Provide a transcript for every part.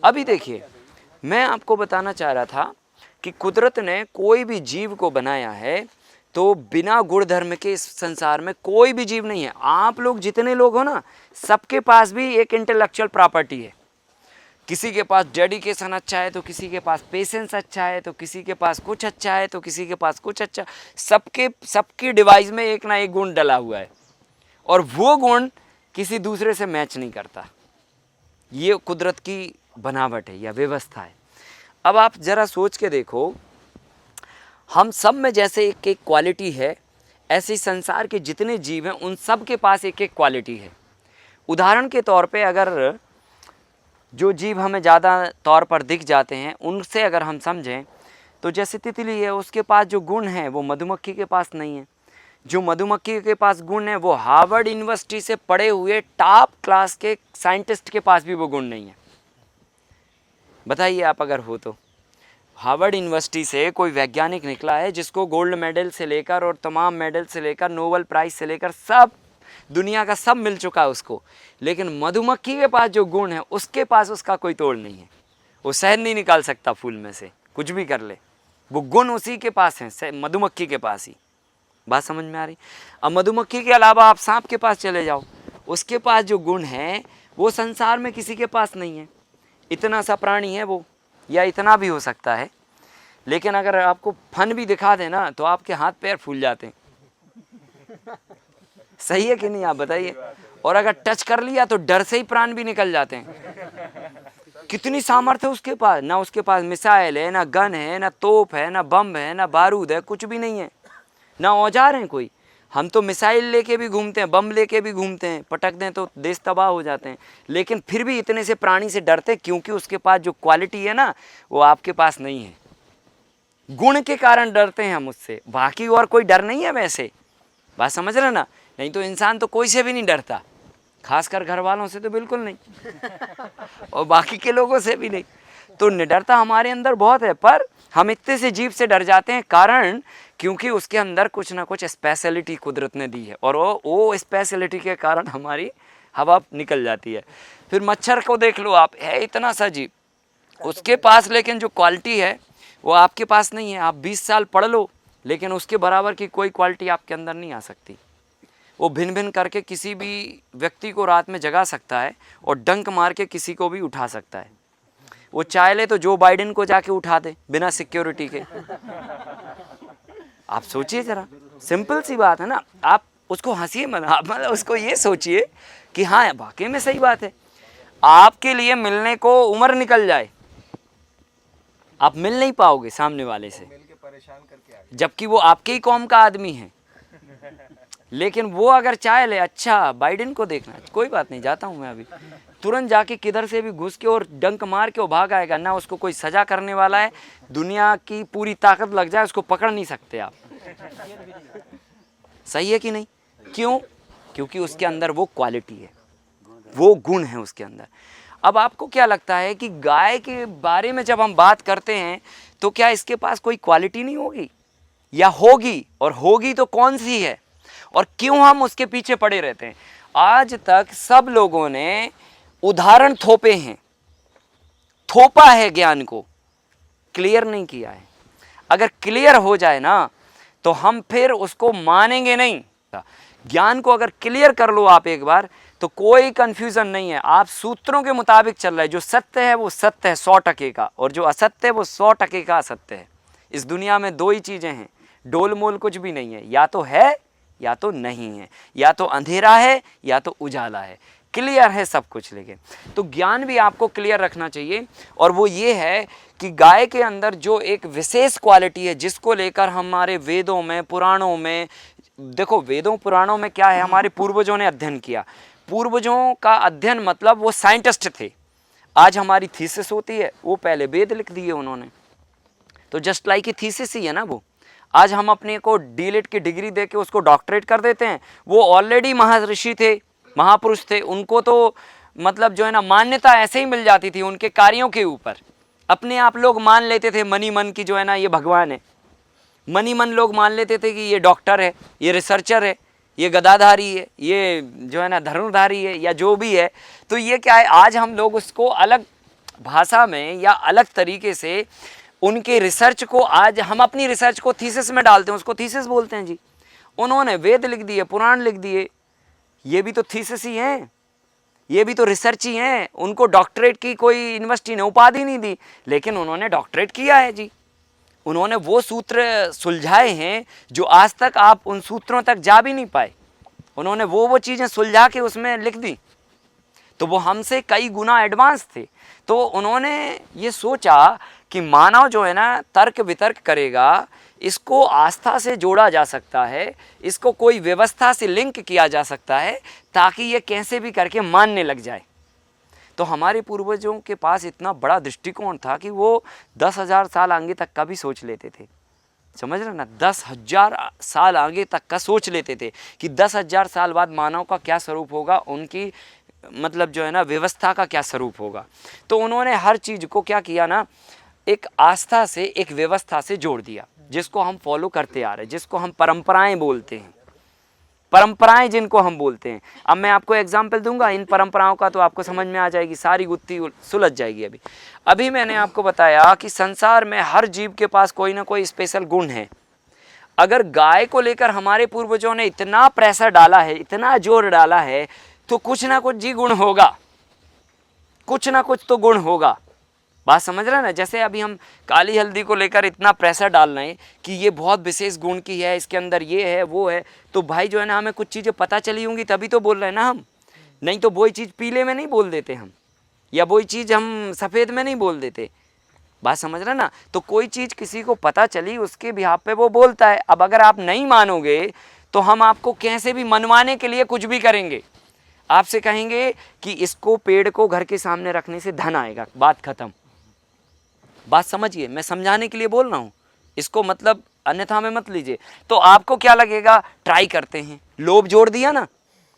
अभी देखिए, मैं आपको बताना चाह रहा था कि कुदरत ने कोई भी जीव को बनाया है तो बिना गुण धर्म के इस संसार में कोई भी जीव नहीं है। आप लोग जितने लोग हो ना, सबके पास भी एक इंटेलेक्चुअल प्रॉपर्टी है। किसी के पास डेडिकेशन अच्छा है तो किसी के पास पेशेंस अच्छा है, तो किसी के पास कुछ अच्छा है, तो किसी के पास कुछ अच्छा। सबकी डिवाइस में एक ना एक गुण डला हुआ है और वो गुण किसी दूसरे से मैच नहीं करता। ये कुदरत की बनावट है या व्यवस्था है। अब आप जरा सोच के देखो, हम सब में जैसे एक एक क्वालिटी है, ऐसे संसार के जितने जीव हैं उन सब के पास एक एक क्वालिटी है। उदाहरण के तौर पे अगर जो जीव हमें ज़्यादा तौर पर दिख जाते हैं उनसे अगर हम समझें तो जैसे तितली है, उसके पास जो गुण है वो मधुमक्खी के पास नहीं है। जो मधुमक्खी के पास गुण है वो हार्वर्ड यूनिवर्सिटी से पढ़े हुए टॉप क्लास के साइंटिस्ट के पास भी वो गुण नहीं है। बताइए आप अगर हो तो। हार्वर्ड यूनिवर्सिटी से कोई वैज्ञानिक निकला है जिसको गोल्ड मेडल से लेकर और तमाम मेडल से लेकर नोबेल प्राइज से लेकर सब दुनिया का सब मिल चुका है उसको, लेकिन मधुमक्खी के पास जो गुण है उसके पास उसका कोई तोड़ नहीं है। वो शहद नहीं निकाल सकता फूल में से, कुछ भी कर ले, वो गुण उसी के पास है, मधुमक्खी के पास ही। बात समझ में आ रही? अब मधुमक्खी के अलावा आप सांप के पास चले जाओ, उसके पास जो गुण है वो संसार में किसी के पास नहीं है। इतना सा प्राणी है वो, या इतना भी हो सकता है, लेकिन अगर आपको फन भी दिखा दे ना तो आपके हाथ पैर फूल जाते हैं। सही है कि नहीं, आप बताइए। और अगर टच कर लिया तो डर से ही प्राण भी निकल जाते हैं। कितनी सामर्थ्य उसके पास, ना उसके पास मिसाइल है, ना गन है, ना तोप है, ना बम है, ना बारूद है, कुछ भी नहीं है, ना औजार हैं कोई। हम तो मिसाइल लेके भी घूमते हैं, बम लेके भी घूमते हैं, पटक दें तो देश तबाह हो जाते हैं, लेकिन फिर भी इतने से प्राणी से डरते क्योंकि उसके पास जो क्वालिटी है ना वो आपके पास नहीं है। गुण के कारण डरते हैं हम उससे, बाकी और कोई डर नहीं है वैसे। बात समझ रहे ना? नहीं तो इंसान तो कोई से भी नहीं डरता, खासकर घर वालों से तो बिल्कुल नहीं और बाकी के लोगों से भी नहीं। तो निडरता हमारे अंदर बहुत है, पर हम इतने से जीव से डर जाते हैं, कारण क्योंकि उसके अंदर कुछ ना कुछ स्पेशलिटी कुदरत ने दी है और वो स्पेशलिटी के कारण हमारी हवा निकल जाती है। फिर मच्छर को देख लो आप, है इतना सा जीव, उसके पास लेकिन जो क्वालिटी है वो आपके पास नहीं है। आप 20 साल पढ़ लो लेकिन उसके बराबर की कोई क्वालिटी आपके अंदर नहीं आ सकती। वो भिन भिन करके किसी भी व्यक्ति को रात में जगा सकता है और डंक मार के किसी को भी उठा सकता है। वो चाह ले तो जो बाइडेन को जाके उठा दे बिना सिक्योरिटी के। आप सोचिए जरा, सिंपल सी बात है ना। आप उसको हंसिए मत, आप मतलब उसको ये सोचिए कि हाँ वाकई में सही बात है। आपके लिए मिलने को उम्र निकल जाए, आप मिल नहीं पाओगे सामने वाले से, जबकि वो आपके ही कौम का आदमी है। लेकिन वो अगर चाहे ले, अच्छा बाइडेन को देखना, कोई बात नहीं, जाता हूँ मैं अभी, तुरंत जाके किधर से भी घुस के और डंक मार के वो भाग आएगा। ना उसको कोई सजा करने वाला है, दुनिया की पूरी ताकत लग जाए उसको पकड़ नहीं सकते आप। सही है कि नहीं? क्यों? क्योंकि उसके अंदर वो क्वालिटी है, वो गुण है उसके अंदर। अब आपको क्या लगता है कि गाय के बारे में जब हम बात करते हैं तो क्या इसके पास कोई क्वालिटी नहीं होगी, या होगी? और होगी तो कौन सी है, और क्यों हम उसके पीछे पड़े रहते हैं? आज तक सब लोगों ने उदाहरण थोपे हैं, थोपा है, ज्ञान को क्लियर नहीं किया है। अगर क्लियर हो जाए ना तो हम फिर उसको मानेंगे नहीं। ज्ञान को अगर क्लियर कर लो आप एक बार तो कोई कंफ्यूजन नहीं है, आप सूत्रों के मुताबिक चल रहा है। जो सत्य है वो सत्य है 100% का, और जो असत्य है वो 100% का असत्य है। इस दुनिया में दो ही चीजें हैं, डोल मोल कुछ भी नहीं है, या तो है या तो नहीं है, या तो अंधेरा है या तो उजाला है, क्लियर है सब कुछ। लेकिन तो ज्ञान भी आपको क्लियर रखना चाहिए, और वो ये है कि गाय के अंदर जो एक विशेष क्वालिटी है जिसको लेकर हमारे वेदों में, पुराणों में, देखो वेदों पुराणों में क्या है, हमारे पूर्वजों ने अध्ययन किया। पूर्वजों का अध्ययन मतलब वो साइंटिस्ट थे। आज हमारी थीसिस होती है, वो पहले वेद लिख दिए उन्होंने, तो जस्ट लाइक थीसिस ही है ना वो। आज हम अपने को डीलिट की डिग्री दे के उसको डॉक्टरेट कर देते हैं। वो ऑलरेडी महर्षि थे, महापुरुष थे, उनको तो मतलब जो है ना मान्यता ऐसे ही मिल जाती थी उनके कार्यों के ऊपर। अपने आप लोग मान लेते थे मनी मन की जो है ना ये भगवान है, मनी मन लोग मान लेते थे कि ये डॉक्टर है, ये रिसर्चर है, ये गदाधारी है, ये जो है ना धनुर्धारी है, या जो भी है। तो ये क्या है, आज हम लोग उसको अलग भाषा में या अलग तरीके से उनके रिसर्च को, आज हम अपनी रिसर्च को थीसिस में डालते हैं, उसको थीसिस बोलते हैं जी। उन्होंने वेद लिख दिए, पुराण लिख दिए, ये भी तो थीसिस ही हैं, ये भी तो रिसर्च ही हैं। उनको डॉक्टरेट की कोई यूनिवर्सिटी ने उपाधि नहीं दी, लेकिन उन्होंने डॉक्टरेट किया है जी। उन्होंने वो सूत्र सुलझाए हैं जो आज तक आप उन सूत्रों तक जा भी नहीं पाए। उन्होंने वो चीज़ें सुलझा के उसमें लिख दी, तो वो हमसे कई गुना एडवांस थे। तो उन्होंने ये सोचा कि मानव जो है ना तर्क वितर्क करेगा, इसको आस्था से जोड़ा जा सकता है, इसको कोई व्यवस्था से लिंक किया जा सकता है ताकि ये कैसे भी करके मानने लग जाए। तो हमारे पूर्वजों के पास इतना बड़ा दृष्टिकोण था कि वो 10,000 साल आगे तक का भी सोच लेते थे। समझ रहे ना, 10,000 साल आगे तक का सोच लेते थे कि 10,000 साल बाद मानव का क्या स्वरूप होगा, उनकी मतलब जो है ना व्यवस्था का क्या स्वरूप होगा। तो उन्होंने हर चीज़ को क्या किया ना, एक आस्था से, एक व्यवस्था से जोड़ दिया, जिसको हम फॉलो करते आ रहे हैं, जिसको हम परंपराएं बोलते हैं, परंपराएं जिनको हम बोलते हैं। अब मैं आपको एग्जाम्पल दूंगा इन परंपराओं का, तो आपको समझ में आ जाएगी, सारी गुत्थी सुलझ जाएगी। अभी मैंने आपको बताया कि संसार में हर जीव के पास कोई ना कोई स्पेशल गुण है। अगर गाय को लेकर हमारे पूर्वजों ने इतना प्रेशर डाला है, इतना जोर डाला है, तो कुछ ना कुछ जी गुण होगा, कुछ ना कुछ तो गुण होगा। बात समझ रहे हैं ना। जैसे अभी हम काली हल्दी को लेकर इतना प्रेशर डाल रहे हैं कि ये बहुत विशेष गुण की है, इसके अंदर ये है वो है, तो भाई जो है ना हमें कुछ चीज़ें पता चली होंगी तभी तो बोल रहे हैं ना हम, नहीं तो वही चीज़ पीले में नहीं बोल देते हम, या वही चीज़ हम सफ़ेद में नहीं बोल देते। बात समझ रहे हैं ना। तो कोई चीज़ किसी को पता चली, उसके बिहाफ पे वो बोलता है। अब अगर आप नहीं मानोगे तो हम आपको कैसे भी मनवाने के लिए कुछ भी करेंगे। आपसे कहेंगे कि इसको, पेड़ को घर के सामने रखने से धन आएगा, बात खत्म। बात समझिए, मैं समझाने के लिए बोल रहा हूँ इसको, मतलब अन्यथा में मत लीजिए। तो आपको क्या लगेगा, ट्राई करते हैं, लोभ जोड़ दिया ना,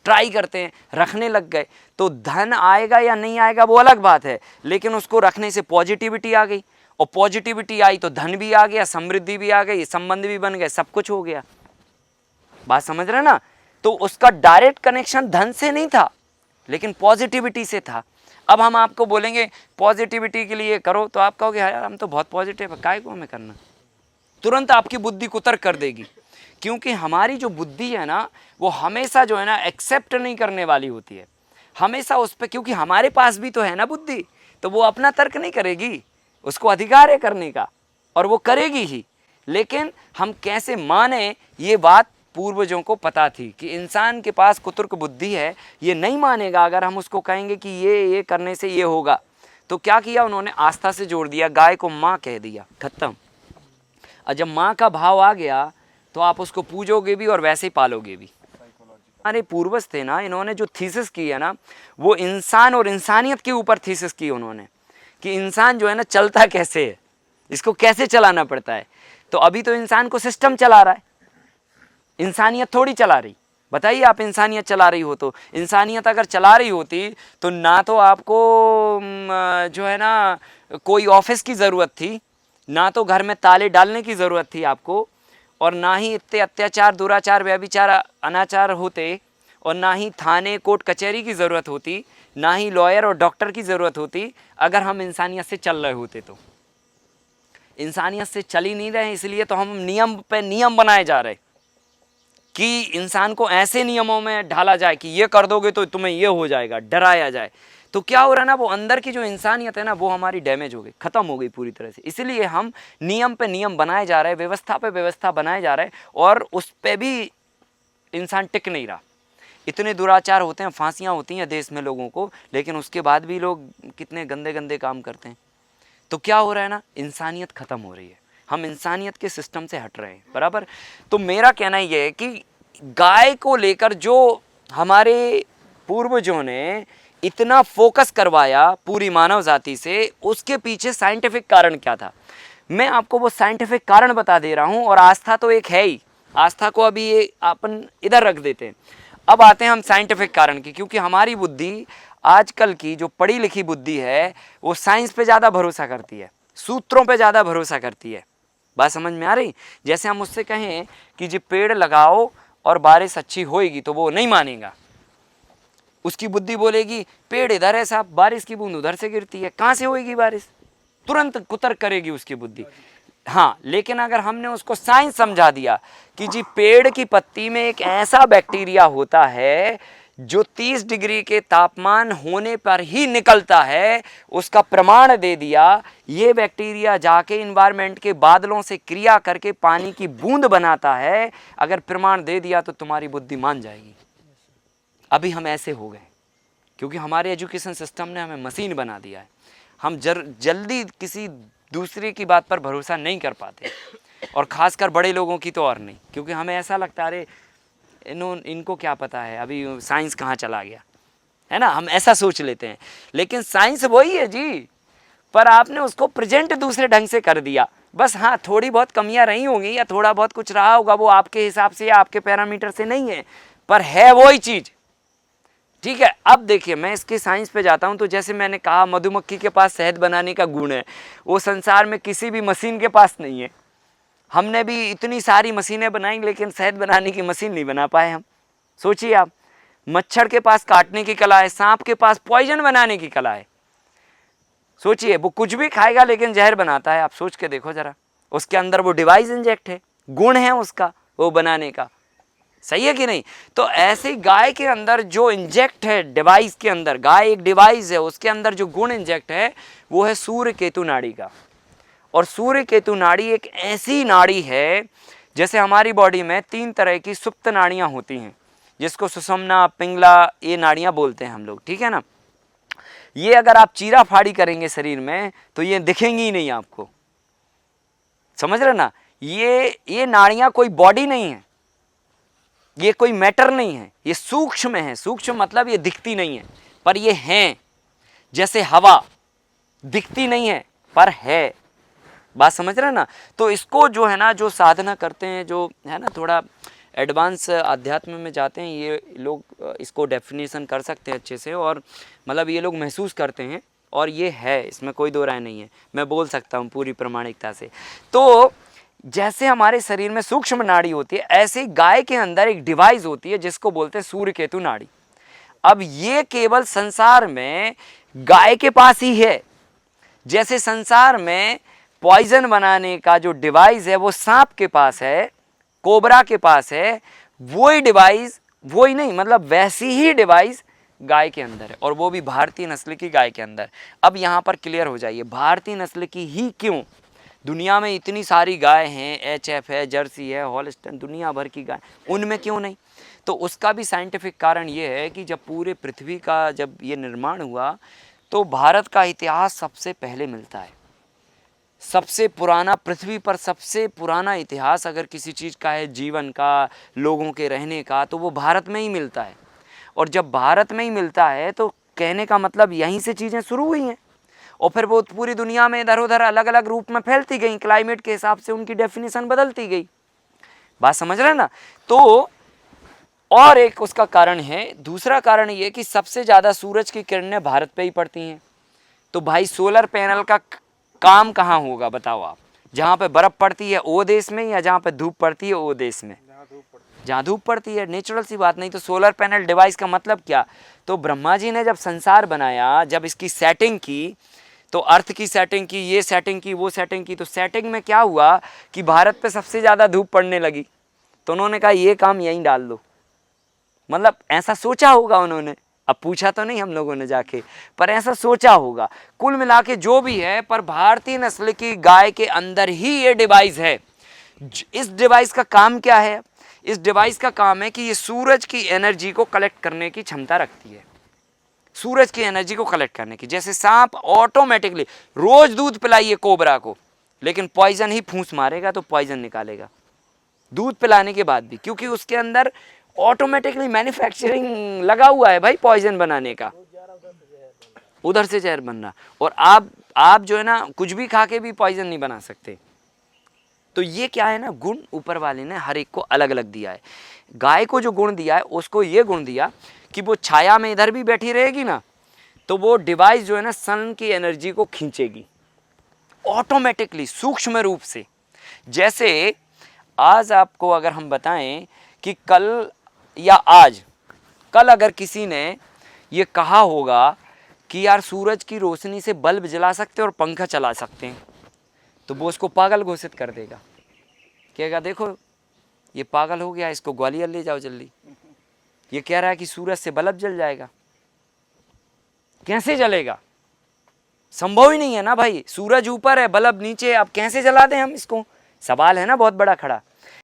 ट्राई करते हैं, रखने लग गए, तो धन आएगा या नहीं आएगा वो अलग बात है, लेकिन उसको रखने से पॉजिटिविटी आ गई, और पॉजिटिविटी आई तो धन भी आ गया, समृद्धि भी आ गई, संबंध भी बन गए, सब कुछ हो गया। बात समझ रहे ना। तो उसका डायरेक्ट कनेक्शन धन से नहीं था, लेकिन पॉजिटिविटी से था। अब हम आपको बोलेंगे पॉजिटिविटी के लिए करो, तो आप कहोगे यार हम तो बहुत पॉजिटिव है, काय को हमें करना। तुरंत आपकी बुद्धि कुतर्क कर देगी, क्योंकि हमारी जो बुद्धि है ना वो हमेशा जो है ना एक्सेप्ट नहीं करने वाली होती है, हमेशा उस पर, क्योंकि हमारे पास भी तो है ना बुद्धि, तो वो अपना तर्क नहीं करेगी, उसको अधिकार है करने का, और वो करेगी ही। लेकिन हम कैसे माने, ये बात पूर्वजों को पता थी कि इंसान के पास कुतर्क बुद्धि है, ये नहीं मानेगा अगर हम उसको कहेंगे कि ये करने से ये होगा। तो क्या किया उन्होंने, आस्था से जोड़ दिया, गाय को माँ कह दिया, खत्म। और जब माँ का भाव आ गया तो आप उसको पूजोगे भी और वैसे ही पालोगे भी। हमारे पूर्वज थे ना, इन्होंने जो थीसिस की है ना, वो इंसान और इंसानियत के ऊपर थीसिस की उन्होंने, कि इंसान जो है ना चलता कैसे है, इसको कैसे चलाना पड़ता है। तो अभी तो इंसान को सिस्टम चला रहा है, इंसानियत थोड़ी चला रही। बताइए, आप इंसानियत चला रही हो, तो इंसानियत अगर चला रही होती तो ना तो आपको जो है ना कोई ऑफिस की ज़रूरत थी, ना तो घर में ताले डालने की ज़रूरत थी आपको, और ना ही इतने अत्याचार, दुराचार, व्यभिचार, अनाचार होते, और ना ही थाने कोर्ट कचहरी की ज़रूरत होती, ना ही लॉयर और डॉक्टर की ज़रूरत होती, अगर हम इंसानियत से चल रहे होते। तो इंसानियत से चल ही नहीं रहे, इसलिए तो हम नियम पे नियम बनाए जा रहे कि इंसान को ऐसे नियमों में ढाला जाए कि ये कर दोगे तो तुम्हें ये हो जाएगा, डराया जाए। तो क्या हो रहा है ना, वो अंदर की जो इंसानियत है ना वो हमारी डैमेज हो गई, खत्म हो गई पूरी तरह से। इसलिए हम नियम पे नियम बनाए जा रहे हैं, व्यवस्था पे व्यवस्था बनाए जा रहे हैं, और उस पे भी इंसान टिक नहीं रहा। इतने दुराचार होते हैं, फांसियाँ होती हैं देश में लोगों को, लेकिन उसके बाद भी लोग कितने गंदे गंदे काम करते हैं। तो क्या हो रहा है ना, इंसानियत खत्म हो रही है, हम इंसानियत के सिस्टम से हट रहे हैं, बराबर। तो मेरा कहना यह है कि गाय को लेकर जो हमारे पूर्वजों ने इतना फोकस करवाया पूरी मानव जाति से, उसके पीछे साइंटिफिक कारण क्या था, मैं आपको वो साइंटिफिक कारण बता दे रहा हूँ। और आस्था तो एक है ही, आस्था को अभी ये अपन इधर रख देते हैं। अब आते हैं हम साइंटिफिक कारण की, क्योंकि हमारी बुद्धि आजकल की जो पढ़ी लिखी बुद्धि है वो साइंस पे ज़्यादा भरोसा करती है, सूत्रों पे ज़्यादा भरोसा करती है। बात समझ में आ रही। जैसे हम उससे कहें कि जी पेड़ लगाओ और बारिश अच्छी होएगी, तो वो नहीं मानेगा, उसकी बुद्धि बोलेगी पेड़ इधर है साहब, बारिश की बूंद उधर से गिरती है, कहाँ से होएगी बारिश, तुरंत कुतर्क करेगी उसकी बुद्धि। हाँ, लेकिन अगर हमने उसको साइंस समझा दिया कि जी पेड़ की पत्ती में एक ऐसा बैक्टीरिया होता है जो 30 डिग्री के तापमान होने पर ही निकलता है, उसका प्रमाण दे दिया, ये बैक्टीरिया जाके इन्वायरमेंट के बादलों से क्रिया करके पानी की बूंद बनाता है, अगर प्रमाण दे दिया तो तुम्हारी बुद्धि मान जाएगी। अभी हम ऐसे हो गए क्योंकि हमारे एजुकेशन सिस्टम ने हमें मशीन बना दिया है। हम जल्दी किसी दूसरे की बात पर भरोसा नहीं कर पाते, और ख़ासकर बड़े लोगों की तो और नहीं, क्योंकि हमें ऐसा लगता है अरे इनको क्या पता है, अभी साइंस कहाँ चला गया, है ना, हम ऐसा सोच लेते हैं। लेकिन साइंस वही है जी, पर आपने उसको प्रेजेंट दूसरे ढंग से कर दिया। बस हाँ, थोड़ी बहुत कमियां रही होंगी या थोड़ा बहुत कुछ रहा होगा, वो आपके हिसाब से या आपके पैरामीटर से नहीं है, पर है वही चीज़। ठीक है, अब देखिए मैं इसके साइंस पे जाता हूँ। तो जैसे मैंने कहा मधुमक्खी के पास शहद बनाने का गुण है, वो संसार में किसी भी मशीन के पास नहीं है। हमने भी इतनी सारी मशीनें बनाई लेकिन शहद बनाने की मशीन नहीं बना पाए हम। सोचिए आप, मच्छर के पास काटने की कला है, सांप के पास पॉइजन बनाने की कला है। सोचिए, वो कुछ भी खाएगा लेकिन जहर बनाता है। आप सोच के देखो जरा, उसके अंदर वो डिवाइस इंजेक्ट है, गुण है उसका वो बनाने का, सही है कि नहीं। तो ऐसे गाय के अंदर जो इंजेक्ट है डिवाइस के अंदर, गाय एक डिवाइस है, उसके अंदर जो गुण इंजेक्ट है वो है सूर्य केतु नाड़ी का। और सूर्य केतु नाड़ी एक ऐसी नाड़ी है, जैसे हमारी बॉडी में 3 तरह की सुप्त नाड़ियां होती हैं, जिसको सुषुम्ना, पिंगला, ये नाड़ियां बोलते हैं हम लोग, ठीक है ना। ये अगर आप चीरा फाड़ी करेंगे शरीर में तो ये दिखेंगी ही नहीं आपको, समझ रहे ना। ये नाड़ियां कोई बॉडी नहीं है, ये कोई मैटर नहीं है, ये सूक्ष्म है। सूक्ष्म मतलब ये दिखती नहीं है पर ये हैं, जैसे हवा दिखती नहीं है पर है। बात समझ रहे ना। तो इसको जो है ना, जो साधना करते हैं, जो है ना थोड़ा एडवांस अध्यात्म में जाते हैं, ये लोग इसको डेफिनेशन कर सकते हैं अच्छे से, और मतलब ये लोग महसूस करते हैं, और ये है, इसमें कोई दो राय नहीं है, मैं बोल सकता हूँ पूरी प्रामाणिकता से। तो जैसे हमारे शरीर में सूक्ष्म नाड़ी होती है, ऐसे गाय के अंदर एक डिवाइस होती है जिसको बोलते हैं सूर्य केतु नाड़ी। अब ये केवल संसार में गाय के पास ही है। जैसे संसार में पॉइजन बनाने का जो डिवाइस है वो सांप के पास है, कोबरा के पास है, वही डिवाइस, वही नहीं मतलब वैसी ही डिवाइस गाय के अंदर है, और वो भी भारतीय नस्ल की गाय के अंदर। अब यहाँ पर क्लियर हो जाइए, भारतीय नस्ल की ही क्यों? दुनिया में इतनी सारी गाय हैं, HF है, जर्सी है, हॉलस्टाइन, दुनिया भर की गाय, उनमें क्यों नहीं? तो उसका भी साइंटिफिक कारण ये है कि जब पूरे पृथ्वी का जब ये निर्माण हुआ तो भारत का इतिहास सबसे पहले मिलता है। सबसे पुराना, पृथ्वी पर सबसे पुराना इतिहास अगर किसी चीज़ का है, जीवन का, लोगों के रहने का, तो वो भारत में ही मिलता है। और जब भारत में ही मिलता है तो कहने का मतलब यहीं से चीज़ें शुरू हुई हैं, और फिर वो पूरी दुनिया में इधर उधर अलग अलग रूप में फैलती गई, क्लाइमेट के हिसाब से उनकी डेफिनेशन बदलती गई। बात समझ रहे हैं ना। तो और एक उसका कारण है, दूसरा कारण ये कि सबसे ज़्यादा सूरज की किरणें भारत पे ही पड़ती हैं। तो भाई सोलर पैनल का काम कहाँ होगा बताओ आप? जहाँ पे बर्फ़ पड़ती है वो देश में, या जहाँ पे धूप पड़ती है वो देश में? जहाँ धूप पड़ती है, नेचुरल सी बात। नहीं तो सोलर पैनल डिवाइस का मतलब क्या? तो ब्रह्मा जी ने जब संसार बनाया, जब इसकी सेटिंग की, तो अर्थ की सेटिंग की, ये सेटिंग की, वो सेटिंग की, तो सेटिंग में क्या हुआ कि भारत पे सबसे ज़्यादा धूप पड़ने लगी, तो उन्होंने कहा ये काम यहीं डाल दो। मतलब ऐसा सोचा होगा उन्होंने, अब पूछा तो नहीं हम लोगों ने जाके, पर ऐसा सोचा होगा। कुल मिला के जो भी है, पर भारतीय नस्ल की गाय के अंदर ही ये डिवाइस है। इस डिवाइस का काम क्या है? इस डिवाइस का काम है कि ये सूरज की एनर्जी को कलेक्ट करने की क्षमता रखती है, सूरज की एनर्जी को कलेक्ट करने की। जैसे सांप ऑटोमेटिकली, रोज दूध पिलाइए कोबरा को, लेकिन पॉइजन ही फूंस मारेगा तो पॉइजन निकालेगा दूध पिलाने के बाद भी, क्योंकि उसके अंदर ऑटोमेटिकली मैन्युफैक्चरिंग लगा हुआ है भाई पॉइजन बनाने का, उधर से जहर बनना। और आप जो है ना कुछ भी खा के भी पॉइजन नहीं बना सकते। तो ये क्या है ना, गुण ऊपर वाले ने हर एक को अलग अलग दिया है। गाय को जो गुण दिया है उसको ये गुण दिया कि वो छाया में इधर भी बैठी रहेगी ना, तो वो डिवाइस जो है ना सन की एनर्जी को खींचेगी ऑटोमेटिकली, सूक्ष्म रूप से। जैसे आज आपको अगर हम बताएं कि कल या आज, कल अगर किसी ने ये कहा होगा कि यार सूरज की रोशनी से बल्ब जला सकते हैं और पंखा चला सकते हैं, तो वो उसको पागल घोषित कर देगा, कहेगा देखो ये पागल हो गया, इसको ग्वालियर ले जाओ जल्दी। ये कह रहा है कि सूरज से बल्ब जल जाएगा, कैसे जलेगा? संभव ही नहीं है ना भाई, सूरज ऊपर है बल्ब नीचे, अब कैसे जला दें हम इसको? सवाल है ना बहुत बड़ा खड़ा।